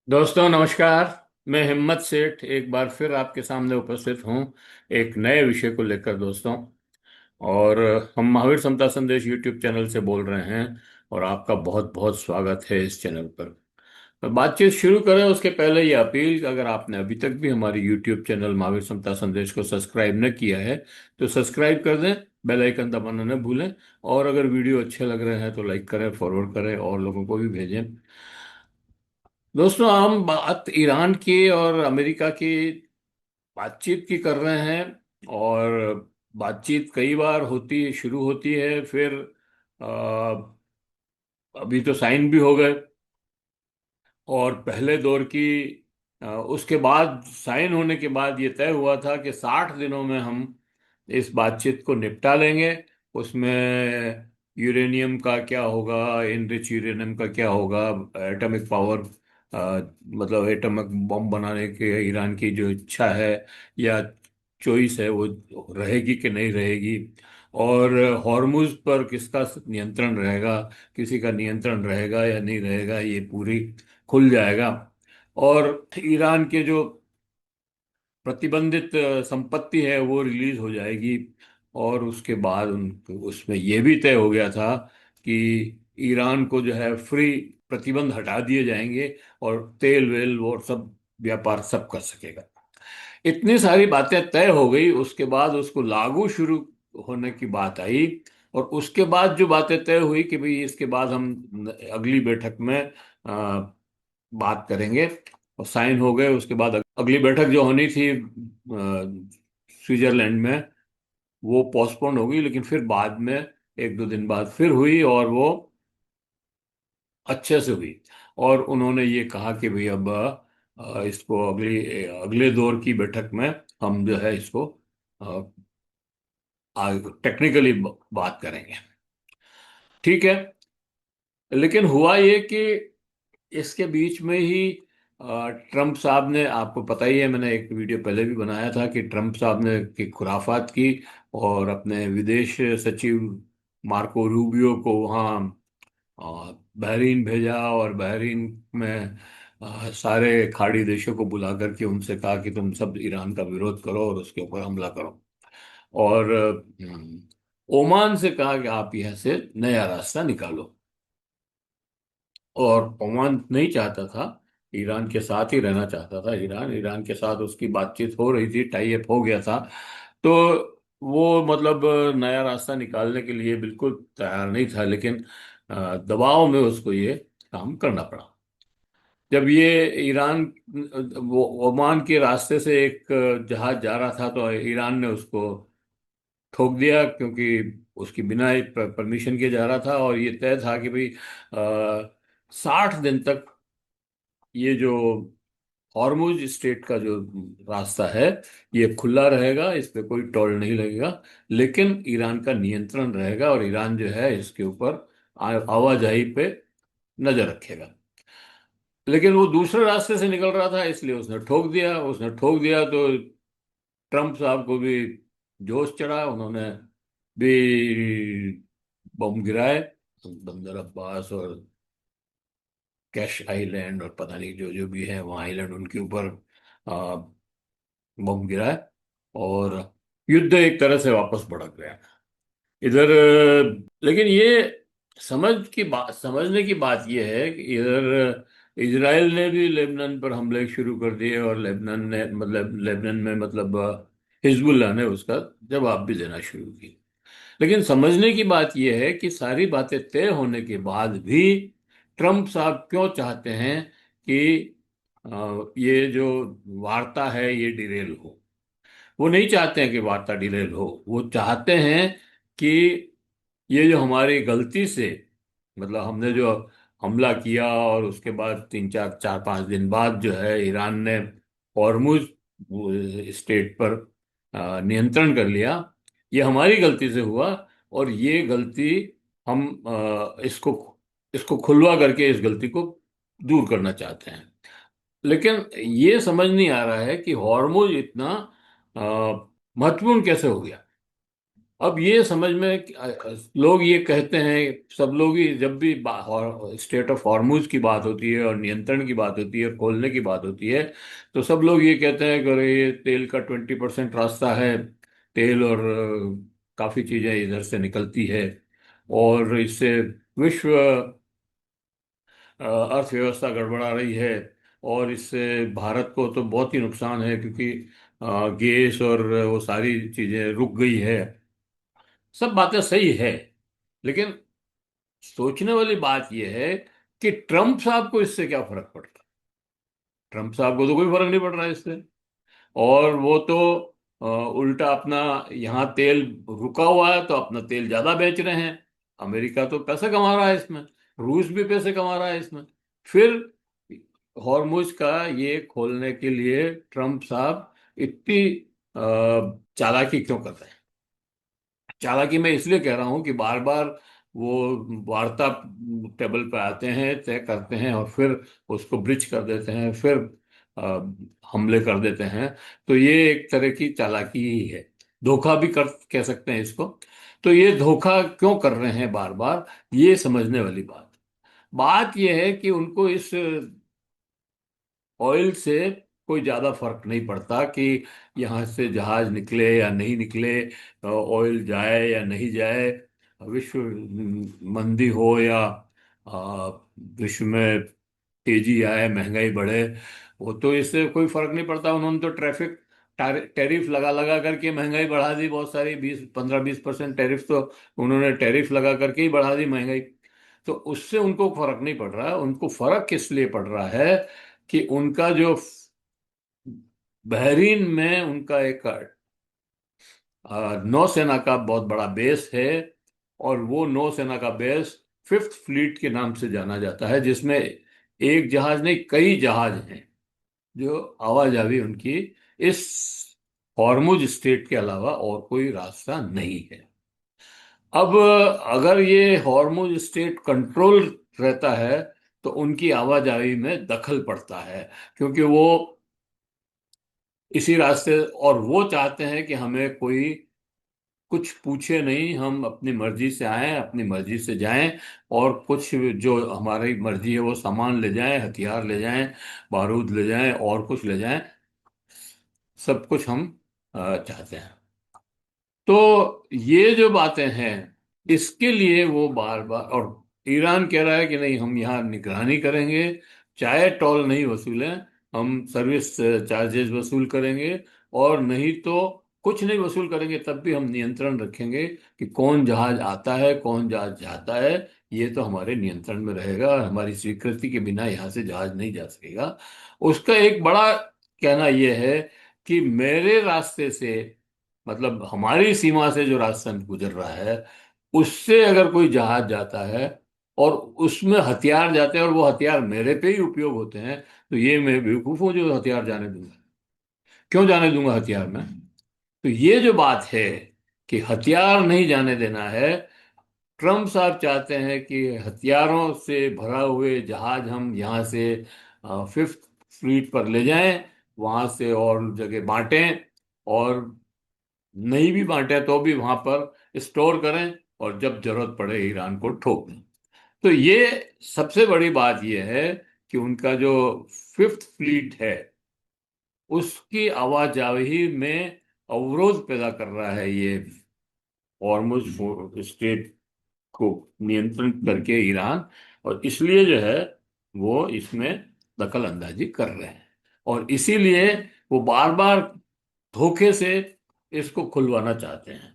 दोस्तों नमस्कार। मैं हिम्मत सेठ एक बार फिर आपके सामने उपस्थित हूँ एक नए विषय को लेकर दोस्तों। और हम महावीर समता संदेश यूट्यूब चैनल से बोल रहे हैं और आपका बहुत बहुत स्वागत है इस चैनल पर। तो बातचीत शुरू करें उसके पहले ये अपील कि अगर आपने अभी तक भी हमारी यूट्यूब चैनल महावीर समता संदेश को सब्सक्राइब न किया है तो सब्सक्राइब कर दें, बेल आइकन दबाना न भूलें। और अगर वीडियो अच्छे लग रहे हैं तो लाइक करें, फॉरवर्ड करें और लोगों को भी भेजें। दोस्तों हम बात ईरान की और अमेरिका की बातचीत की कर रहे हैं। और बातचीत कई बार शुरू होती है, फिर अ, अभी तो साइन भी हो गए। और पहले दौर की उसके बाद साइन होने के बाद ये तय हुआ था कि 60 दिनों में हम इस बातचीत को निपटा लेंगे। उसमें यूरेनियम का क्या होगा, इनरिच यूरेनियम का क्या होगा, एटॉमिक पावर, मतलब एटॉमिक बम बनाने के ईरान की जो इच्छा है या चॉइस है वो रहेगी कि नहीं रहेगी। और हॉर्मुज पर किसका नियंत्रण रहेगा, किसी का नियंत्रण रहेगा या नहीं रहेगा, ये पूरी खुल जाएगा। और ईरान के जो प्रतिबंधित संपत्ति है वो रिलीज हो जाएगी। और उसके बाद उसमें यह भी तय हो गया था कि ईरान को जो है फ्री प्रतिबंध हटा दिए जाएंगे और तेल वेल और सब व्यापार सब कर सकेगा। इतनी सारी बातें तय हो गई, उसके बाद उसको लागू शुरू होने की बात आई। और उसके बाद जो बातें तय हुई कि भाई इसके बाद हम अगली बैठक में बात करेंगे। और साइन हो गए। उसके बाद अगली बैठक जो होनी थी स्विट्जरलैंड में, वो पोस्टपोन हो गई, लेकिन फिर बाद में एक दो दिन बाद फिर हुई और वो अच्छे से हुई। और उन्होंने ये कहा कि भाई अब इसको अगले दौर की बैठक में हम जो है इसको टेक्निकली बात करेंगे। ठीक है। लेकिन हुआ ये कि इसके बीच में ही ट्रम्प साहब ने, आपको पता ही है मैंने एक वीडियो पहले भी बनाया था कि ट्रम्प साहब ने की खुराफात की और अपने विदेश सचिव मार्को रूबियो को वहाँ बहरीन भेजा। और बहरीन में सारे खाड़ी देशों को बुला करके उनसे कहा कि तुम सब ईरान का विरोध करो और उसके ऊपर हमला करो। और ओमान से कहा कि आप यहाँ से नया रास्ता निकालो। और ओमान नहीं चाहता था, ईरान के साथ ही रहना चाहता था। ईरान ईरान के साथ उसकी बातचीत हो रही थी, टाई अप हो गया था। तो वो मतलब नया रास्ता निकालने के लिए बिल्कुल तैयार नहीं था, लेकिन दबाव में उसको ये काम करना पड़ा। जब ये ईरान वो ओमान के रास्ते से एक जहाज जा रहा था तो ईरान ने उसको ठोक दिया, क्योंकि उसकी बिना परमिशन के जा रहा था। और ये तय था कि भाई 60 दिन तक ये जो हॉर्मुज स्ट्रेट का जो रास्ता है ये खुला रहेगा, इस पे कोई टोल नहीं लगेगा। लेकिन ईरान का नियंत्रण रहेगा और ईरान जो है इसके ऊपर आवाजाही पे नजर रखेगा। लेकिन वो दूसरे रास्ते से निकल रहा था, इसलिए उसने ठोक दिया तो ट्रम्प साहब को भी जोश चढ़ा। उन्होंने भी बम गिराए, बंदर अब्बास और कैश आइलैंड और पता नहीं जो जो भी है वहाँ आइलैंड, उनके ऊपर आ, बम गिराए। और युद्ध एक तरह से वापस भड़क गया इधर। लेकिन ये समझने की बात ये है कि इधर इजराइल ने भी लेबनान पर हमले शुरू कर दिए और लेबनान में मतलब हिजबुल्लाह ने उसका जवाब भी देना शुरू की। लेकिन समझने की बात यह है कि सारी बातें तय होने के बाद भी ट्रम्प साहब क्यों चाहते हैं कि ये जो वार्ता है ये डिरेल हो। वो नहीं चाहते हैं कि वार्ता डिरेल हो, वो चाहते हैं कि ये जो हमारी गलती से, मतलब हमने जो हमला किया और उसके बाद 3 4 5 दिन बाद जो है ईरान ने हॉर्मुज स्टेट पर नियंत्रण कर लिया, ये हमारी गलती से हुआ। और ये गलती हम इसको इसको खुलवा करके इस गलती को दूर करना चाहते हैं। लेकिन ये समझ नहीं आ रहा है कि हॉर्मुज इतना महत्वपूर्ण कैसे हो गया। अब ये समझ में लोग ये कहते हैं, सब लोग ही जब भी स्टेट ऑफ हॉर्मुज की बात होती है और नियंत्रण की बात होती है, खोलने की बात होती है, तो सब लोग ये कहते हैं कि अरे ये तेल का 20% रास्ता है, तेल और काफी चीजें इधर से निकलती है, और इससे विश्व अर्थव्यवस्था गड़बड़ा रही है, और इससे भारत को तो बहुत ही नुकसान है, क्योंकि गैस और वो सारी चीजें रुक गई है। सब बातें सही है, लेकिन सोचने वाली बात यह है कि ट्रम्प साहब को इससे क्या फर्क पड़ता है। ट्रम्प साहब को तो कोई फर्क नहीं पड़ रहा है इससे, और वो तो उल्टा अपना, यहाँ तेल रुका हुआ है तो अपना तेल ज्यादा बेच रहे हैं। अमेरिका तो पैसा कमा रहा है इसमें, रूस भी पैसे कमा रहा है इसमें। फिर हॉर्मुज का ये खोलने के लिए ट्रम्प साहब इतनी चालाकी क्यों कर रहे हैं। चालाकी मैं इसलिए कह रहा हूं कि बार बार वो वार्ता टेबल पर आते हैं, तय करते हैं, और फिर उसको ब्रिज कर देते हैं, फिर अ, हमले कर देते हैं। तो ये एक तरह की चालाकी ही है, धोखा भी कर कह सकते हैं इसको। तो ये धोखा क्यों कर रहे हैं बार बार, ये समझने वाली बात। बात ये है कि उनको इस ऑयल से कोई ज्यादा फर्क नहीं पड़ता कि यहाँ से जहाज निकले या नहीं निकले, ऑयल जाए या नहीं जाए, विश्व मंदी हो या विश्व में तेजी आए, महंगाई बढ़े, वो तो इससे कोई फर्क नहीं पड़ता। उन्होंने तो ट्रैफिक टैरिफ लगा लगा करके महंगाई बढ़ा दी, बहुत सारी 20, 15, 20% टैरिफ तो उन्होंने टैरिफ लगा करके ही बढ़ा दी महंगाई। तो उससे उनको फर्क नहीं पड़ रहा है। उनको फर्क किस लिए पड़ रहा है कि उनका जो बहरीन में उनका एक नौसेना का बहुत बड़ा बेस है, और वो नौसेना का बेस फिफ्थ फ्लीट के नाम से जाना जाता है, जिसमें एक जहाज नहीं, कई जहाज हैं, जो आवाजाही उनकी इस हॉर्मुज स्ट्रेट के अलावा और कोई रास्ता नहीं है। अब अगर ये हॉर्मुज स्ट्रेट कंट्रोल रहता है तो उनकी आवाजाही में दखल पड़ता है, क्योंकि वो इसी रास्ते, और वो चाहते हैं कि हमें कोई कुछ पूछे नहीं, हम अपनी मर्जी से आए, अपनी मर्जी से जाएं, और कुछ जो हमारी मर्जी है वो सामान ले जाएं, हथियार ले जाएं, बारूद ले जाएं, और कुछ ले जाएं, सब कुछ हम चाहते हैं। तो ये जो बातें हैं, इसके लिए वो बार बार, और ईरान कह रहा है कि नहीं, हम यहाँ निगरानी करेंगे, चाहे टोल नहीं वसूलें, हम सर्विस चार्जेस वसूल करेंगे, और नहीं तो कुछ नहीं वसूल करेंगे, तब भी हम नियंत्रण रखेंगे कि कौन जहाज आता है, कौन जहाज जाता है। ये तो हमारे नियंत्रण में रहेगा, हमारी स्वीकृति के बिना यहाँ से जहाज नहीं जा सकेगा। उसका एक बड़ा कहना यह है कि मेरे रास्ते से, मतलब हमारी सीमा से जो रास्ता गुजर रहा है, उससे अगर कोई जहाज जाता है और उसमें हथियार जाते हैं और वो हथियार मेरे पे ही उपयोग होते हैं, तो ये मैं बेवकूफ हूं जो हथियार जाने दूंगा। क्यों जाने दूंगा हथियार में। तो ये जो बात है कि हथियार नहीं जाने देना है, ट्रम्प साहब चाहते हैं कि हथियारों से भरा हुए जहाज हम यहाँ से फिफ्थ फ्लीट पर ले जाएं, वहां से और जगह बांटें, और नहीं भी बांटे तो भी वहां पर स्टोर करें, और जब जरूरत पड़े ईरान को ठोक दें। तो ये सबसे बड़ी बात ये है कि उनका जो फिफ्थ फ्लीट है, उसकी आवाजाही में अवरोध पैदा कर रहा है ये हॉर्मुज स्ट्रेट को नियंत्रण करके ईरान, और इसलिए जो है वो इसमें दखल अंदाजी कर रहे हैं, और इसीलिए वो बार बार धोखे से इसको खुलवाना चाहते हैं।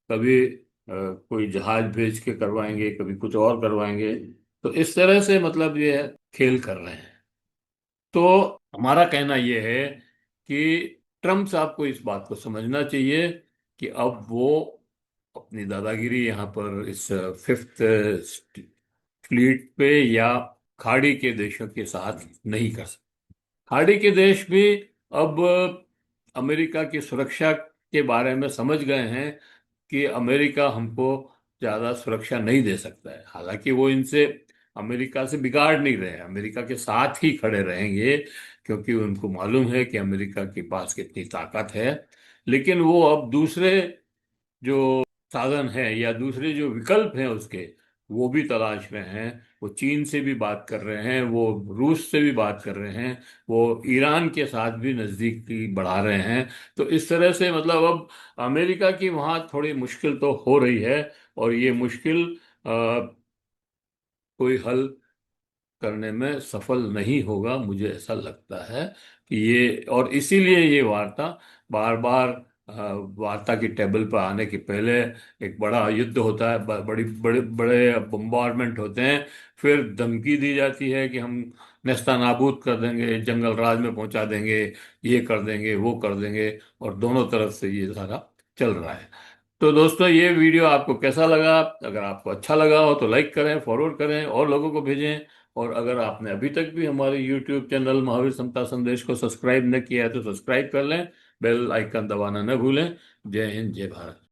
कभी कोई जहाज भेज के करवाएंगे, कभी कुछ और करवाएंगे। तो इस तरह से मतलब ये खेल कर रहे हैं। तो हमारा कहना ये है कि ट्रम्प साहब को इस बात को समझना चाहिए कि अब वो अपनी दादागिरी यहाँ पर इस फिफ्थ फ्लीट पे या खाड़ी के देशों के साथ नहीं कर सकते। खाड़ी के देश भी अब अमेरिका की सुरक्षा के बारे में समझ गए हैं कि अमेरिका हमको ज्यादा सुरक्षा नहीं दे सकता है। हालांकि वो इनसे, अमेरिका से बिगाड़ नहीं रहे, अमेरिका के साथ ही खड़े रहेंगे, क्योंकि उनको मालूम है कि अमेरिका के पास कितनी ताकत है। लेकिन वो अब दूसरे जो साधन है या दूसरे जो विकल्प हैं उसके, वो भी तलाश में हैं। वो चीन से भी बात कर रहे हैं, वो रूस से भी बात कर रहे हैं, वो ईरान के साथ भी नज़दीकी बढ़ा रहे हैं। तो इस तरह से मतलब अब अमेरिका की वहाँ थोड़ी मुश्किल तो हो रही है, और ये मुश्किल कोई हल करने में सफल नहीं होगा, मुझे ऐसा लगता है कि ये, और इसीलिए ये वार्ता बार बार वार्ता की टेबल पर आने के पहले एक बड़ा युद्ध होता है, बड़ी बड़े बड़े बम्बारमेंट होते हैं, फिर धमकी दी जाती है कि हम नेस्ता नाबूद कर देंगे, जंगल राज में पहुंचा देंगे, ये कर देंगे वो कर देंगे, और दोनों तरफ से ये सारा चल रहा है। तो दोस्तों, ये वीडियो आपको कैसा लगा? अगर आपको अच्छा लगा हो तो लाइक करें, फॉरवर्ड करें और लोगों को भेजें। और अगर आपने अभी तक भी हमारे यूट्यूब चैनल महावीर समता संदेश को सब्सक्राइब न किया है तो सब्सक्राइब कर लें, बेल आइकन दबाना न भूलें। जय हिंद, जय भारत।